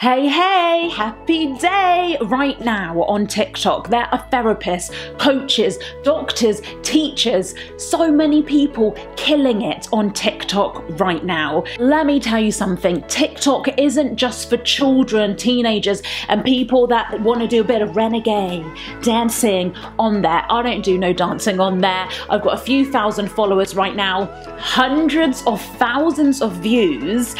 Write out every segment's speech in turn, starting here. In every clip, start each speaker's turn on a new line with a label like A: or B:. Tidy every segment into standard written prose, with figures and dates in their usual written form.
A: Hey, happy day! Right now on TikTok, there are therapists, coaches, doctors, teachers, so many people killing it on TikTok right now. Let me tell you something, TikTok isn't just for children, teenagers, and people that want to do a bit of renegade dancing on there. I don't do no dancing on there. I've got a few thousand followers right now, hundreds of thousands of views.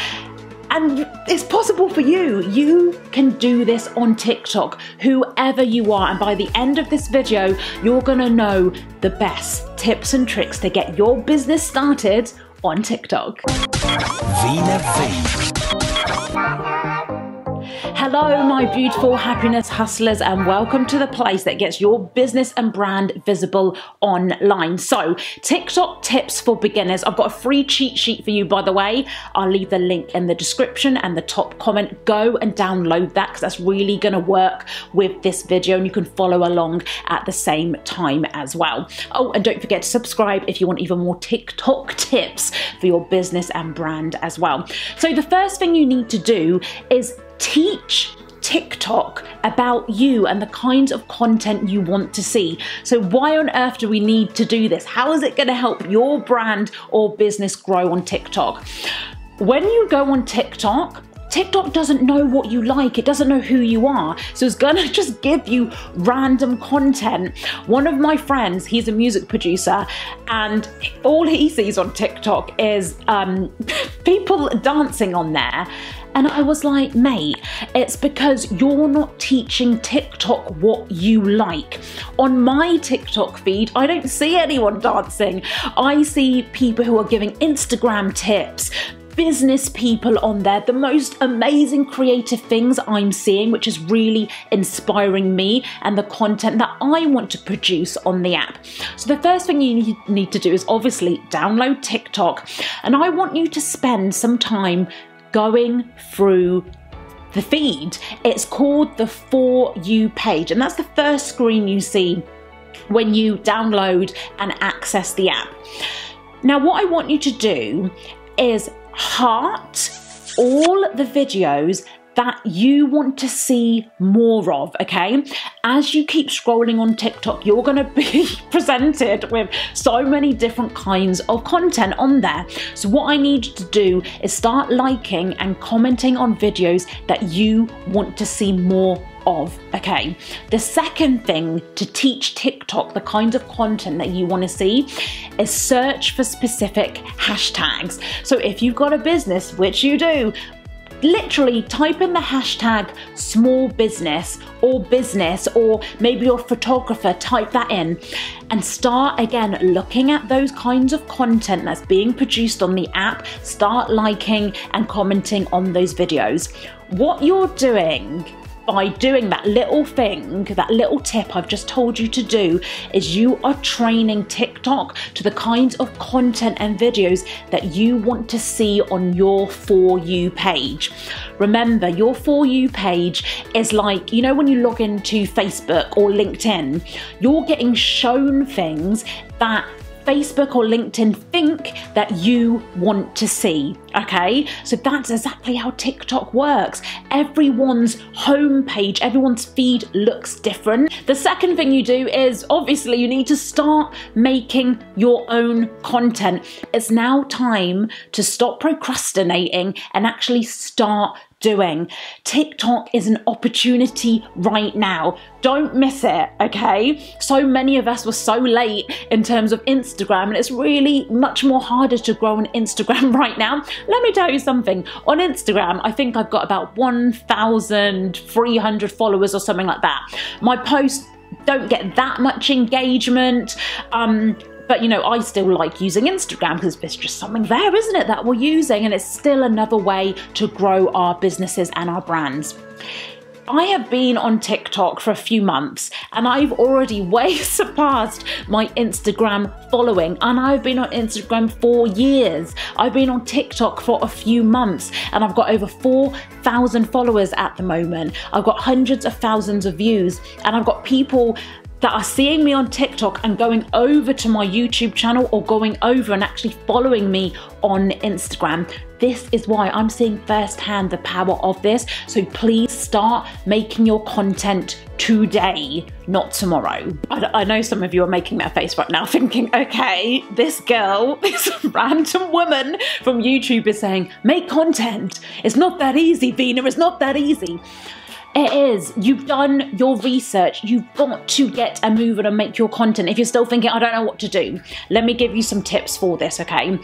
A: And it's possible for you. You can do this on TikTok, whoever you are. And by the end of this video, you're gonna know the best tips and tricks to get your business started on TikTok.
B: Veena V.
A: Hello, my beautiful happiness hustlers, and welcome to the place that gets your business and brand visible online. So, TikTok tips for beginners. I've got a free cheat sheet for you, by the way. I'll leave the link in the description and the top comment. Go and download that because that's really going to work with this video, and you can follow along at the same time as well. Oh, and don't forget to subscribe if you want even more TikTok tips for your business and brand as well. So, the first thing you need to do is teach TikTok about you and the kinds of content you want to see. So why on earth do we need to do this? How is it going to help your brand or business grow on TikTok? When you go on TikTok, TikTok doesn't know what you like, it doesn't know who you are, so it's gonna just give you random content. One of my friends, he's a music producer, and all he sees on TikTok is people dancing on there. And I was like, mate, it's because you're not teaching TikTok what you like. On my TikTok feed, I don't see anyone dancing. I see people who are giving Instagram tips, business people on there, the most amazing creative things I'm seeing, which is really inspiring me and the content that I want to produce on the app. So the first thing you need to do is obviously download TikTok, and I want you to spend some time going through the feed. It's called the For You page, and that's the first screen you see when you download and access the app. Now, what I want you to do is heart all the videos that you want to see more of, okay? As you keep scrolling on TikTok, you're gonna be presented with so many different kinds of content on there. So what I need you to do is start liking and commenting on videos that you want to see more of, okay? The second thing to teach TikTok the kinds of content that you want to see is search for specific hashtags. So if you've got a business, which you do, literally type in the hashtag small business, or maybe you're a photographer, type that in and start again looking at those kinds of content that's being produced on the app. Start liking and commenting on those videos. What you're doing by doing that little thing, that little tip I've just told you to do, is you are training TikTok to the kinds of content and videos that you want to see on your For You page. Remember, your For You page is like, you know, when you log into Facebook or LinkedIn, you're getting shown things that Facebook or LinkedIn think that you want to see, okay? So that's exactly how TikTok works. Everyone's homepage, everyone's feed looks different. The second thing you do is, obviously, you need to start making your own content. It's now time to stop procrastinating and actually start doing. TikTok is an opportunity right now. Don't miss it, okay? So many of us were so late in terms of Instagram, and it's really much more harder to grow on Instagram right now. Let me tell you something. On Instagram, I think I've got about 1,300 followers or something like that. My posts don't get that much engagement. But you know, I still like using Instagram because it's just something there, isn't it, that we're using, and it's still another way to grow our businesses and our brands. I have been on TikTok for a few months, and I've already way surpassed my Instagram following, and I've been on Instagram for years. I've been on TikTok for a few months, and I've got over 4,000 followers at the moment. I've got hundreds of thousands of views, and I've got people that are seeing me on TikTok and going over to my YouTube channel or going over and actually following me on Instagram. This is why I'm seeing firsthand the power of this. So please start making your content today, not tomorrow. I know some of you are making that face right now thinking, okay, this girl, this random woman from YouTube is saying, make content. It's not that easy, Veena, it's not that easy. It is. You've done your research. You've got to get a move on and make your content. If you're still thinking, I don't know what to do, let me give you some tips for this, okay?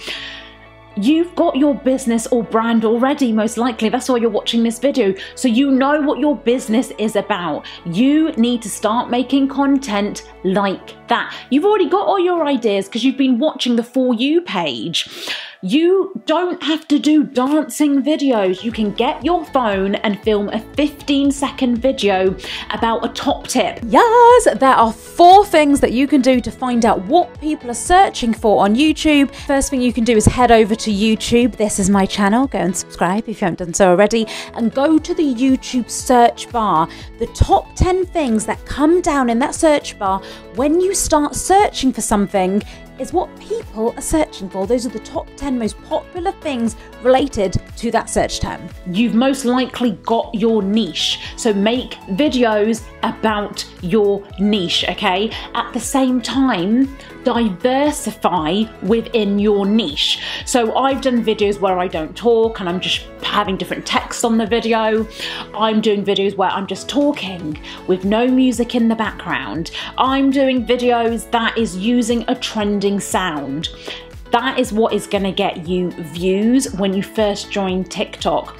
A: You've got your business or brand already, most likely. That's why you're watching this video. So you know what your business is about. You need to start making content like that. You've already got all your ideas because you've been watching the For You page. You don't have to do dancing videos. You can get your phone and film a 15-second video about a top tip.
C: Yes, there are 4 things that you can do to find out what people are searching for on YouTube. First thing you can do is head over to YouTube. This is my channel. Go and subscribe if you haven't done so already. And go to the YouTube search bar. The top 10 things that come down in that search bar when you start searching for something is what people are searching for. Those are the top 10 most popular things related to that search term.
A: You've most likely got your niche. So make videos about your niche, okay? At the same time, diversify within your niche. So I've done videos where I don't talk and I'm just having different text on the video. I'm doing videos where I'm just talking with no music in the background. I'm doing videos that is using a trending sound. That is what is going to get you views when you first join TikTok.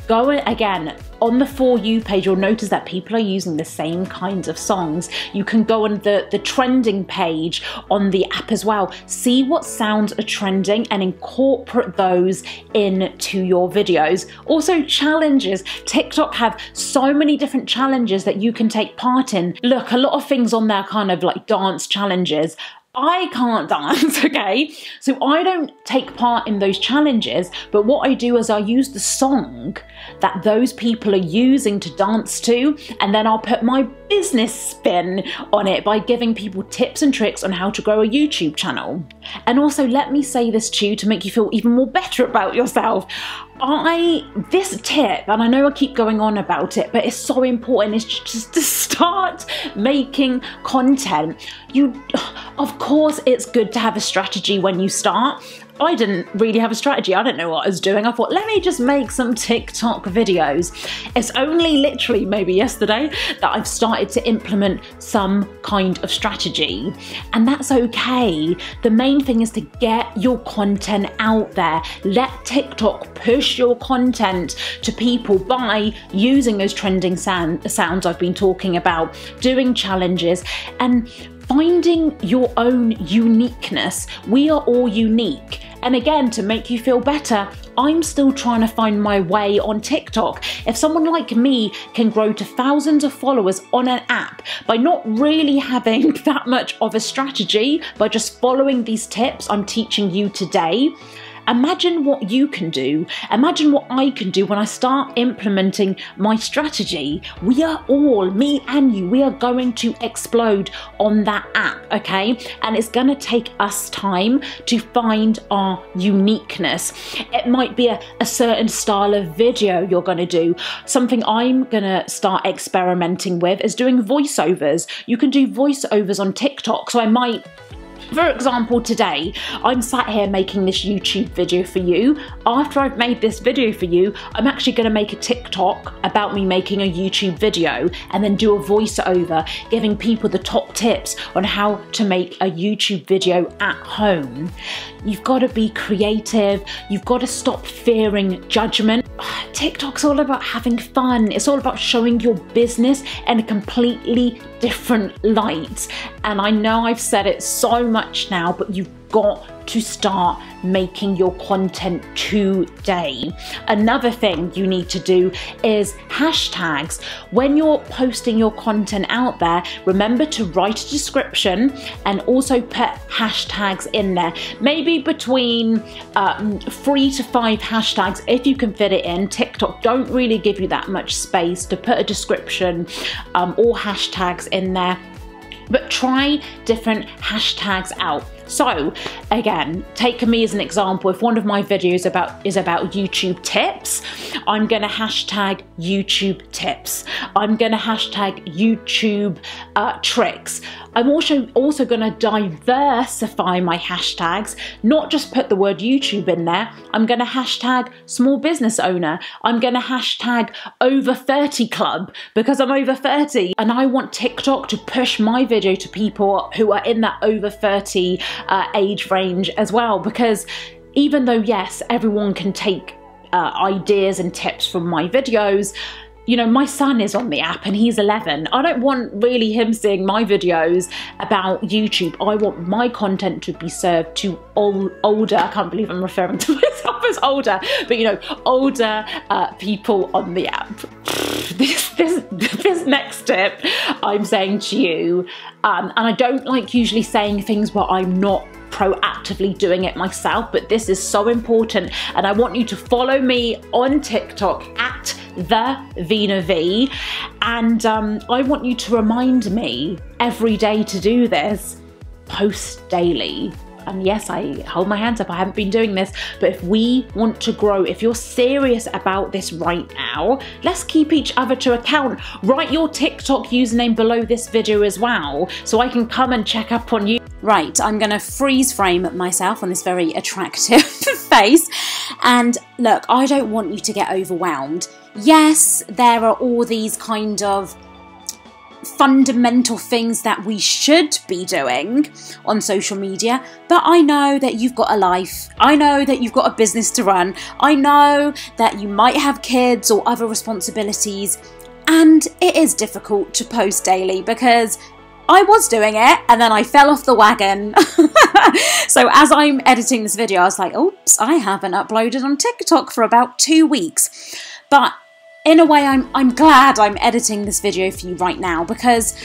A: Go again on the For You page, you'll notice that people are using the same kinds of songs. You can go on the trending page on the app as well. See what sounds are trending and incorporate those into your videos. Also challenges. TikTok have so many different challenges that you can take part in. Look, a lot of things on there kind of like dance challenges. I can't dance, okay? So I don't take part in those challenges, but what I do is I use the song that those people are using to dance to, and then I'll put my business spin on it by giving people tips and tricks on how to grow a YouTube channel. And also, let me say this to you to make you feel even more better about yourself. This tip, and I know I keep going on about it, but it's so important, is just to start making content. Of course, it's good to have a strategy when you start. I didn't really have a strategy. I didn't know what I was doing. I thought, let me just make some TikTok videos. It's only literally maybe yesterday that I've started to implement some kind of strategy. And that's okay. The main thing is to get your content out there. Let TikTok push your content to people by using those trending sounds I've been talking about, doing challenges, and finding your own uniqueness. We are all unique. And again, to make you feel better, I'm still trying to find my way on TikTok. If someone like me can grow to thousands of followers on an app by not really having that much of a strategy, by just following these tips I'm teaching you today, imagine what you can do. Imagine what I can do when I start implementing my strategy. We are all, me and you, we are going to explode on that app, okay? And it's going to take us time to find our uniqueness. It might be a certain style of video you're going to do. Something I'm going to start experimenting with is doing voiceovers. You can do voiceovers on TikTok. So I might, for example, today, I'm sat here making this YouTube video for you. After I've made this video for you, I'm actually going to make a TikTok about me making a YouTube video and then do a voiceover, giving people the top tips on how to make a YouTube video at home. You've got to be creative. You've got to stop fearing judgment. TikTok's all about having fun. It's all about showing your business in a completely different light. And I know I've said it so much now, but you've got to start making your content today. Another thing you need to do is hashtags. When you're posting your content out there, remember to write a description and also put hashtags in there. Maybe between 3 to 5 hashtags if you can fit it in. TikTok don't really give you that much space to put a description or hashtags in there. but try different hashtags out. So again, take me as an example. If one of my videos is about YouTube tips, I'm going to hashtag YouTube tips. I'm going to hashtag YouTube tricks. I'm also going to diversify my hashtags, not just put the word YouTube in there. I'm going to hashtag small business owner. I'm going to hashtag over 30 club because I'm over 30 and I want TikTok to push my video to people who are in that over 30 age range as well, because even though yes, everyone can take ideas and tips from my videos, you know, my son is on the app and he's 11. I don't want really him seeing my videos about YouTube. I want my content to be served to older, I can't believe I'm referring to myself as older, but you know, older people on the app. This next tip I'm saying to you, and I don't like usually saying things where I'm not proactively doing it myself, but this is so important and I want you to follow me on TikTok at the Veena V, and I want you to remind me every day to do this. Post daily. And yes, I hold my hands up, I haven't been doing this, but if we want to grow, if you're serious about this right now, let's keep each other to account. Write your TikTok username below this video as well, so I can come and check up on you.
C: Right, I'm going to freeze frame myself on this very attractive face. And look, I don't want you to get overwhelmed. Yes, there are all these kind of fundamental things that we should be doing on social media, but I know that you've got a life. I know that you've got a business to run. I know that you might have kids or other responsibilities, and it is difficult to post daily because I was doing it and then I fell off the wagon. So as I'm editing this video, I was like, oops, I haven't uploaded on TikTok for about 2 weeks. But in a way, I'm glad I'm editing this video for you right now because,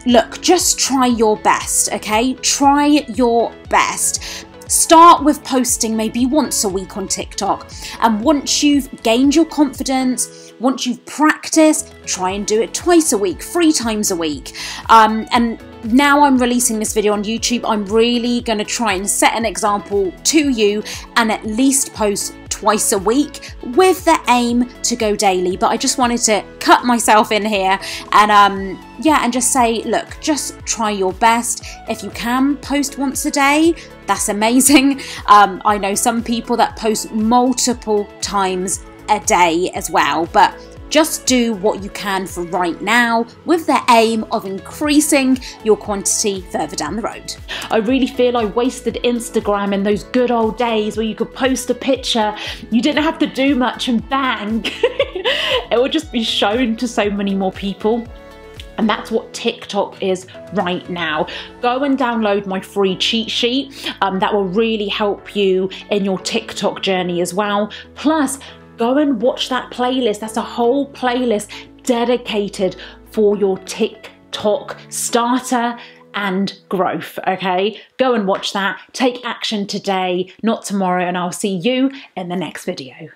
C: look, just try your best, okay? Try your best. Start with posting maybe once a week on TikTok, and once you've gained your confidence, once you've practiced, try and do it twice a week, 3 times a week. And now I'm releasing this video on YouTube, I'm really going to try and set an example to you and at least post twice a week with the aim to go daily. But I just wanted to cut myself in here and yeah, and just say, look, just try your best. If you can post once a day, that's amazing. I know some people that post multiple times a day as well, but just do what you can for right now with the aim of increasing your quantity further down the road.
A: I really feel I wasted Instagram in those good old days where you could post a picture, you didn't have to do much and bang, it would just be shown to so many more people. And that's what TikTok is right now. Go and download my free cheat sheet. That will really help you in your TikTok journey as well. Plus, go and watch that playlist. That's a whole playlist dedicated for your TikTok starter and growth, okay? Go and watch that. Take action today, not tomorrow, and I'll see you in the next video.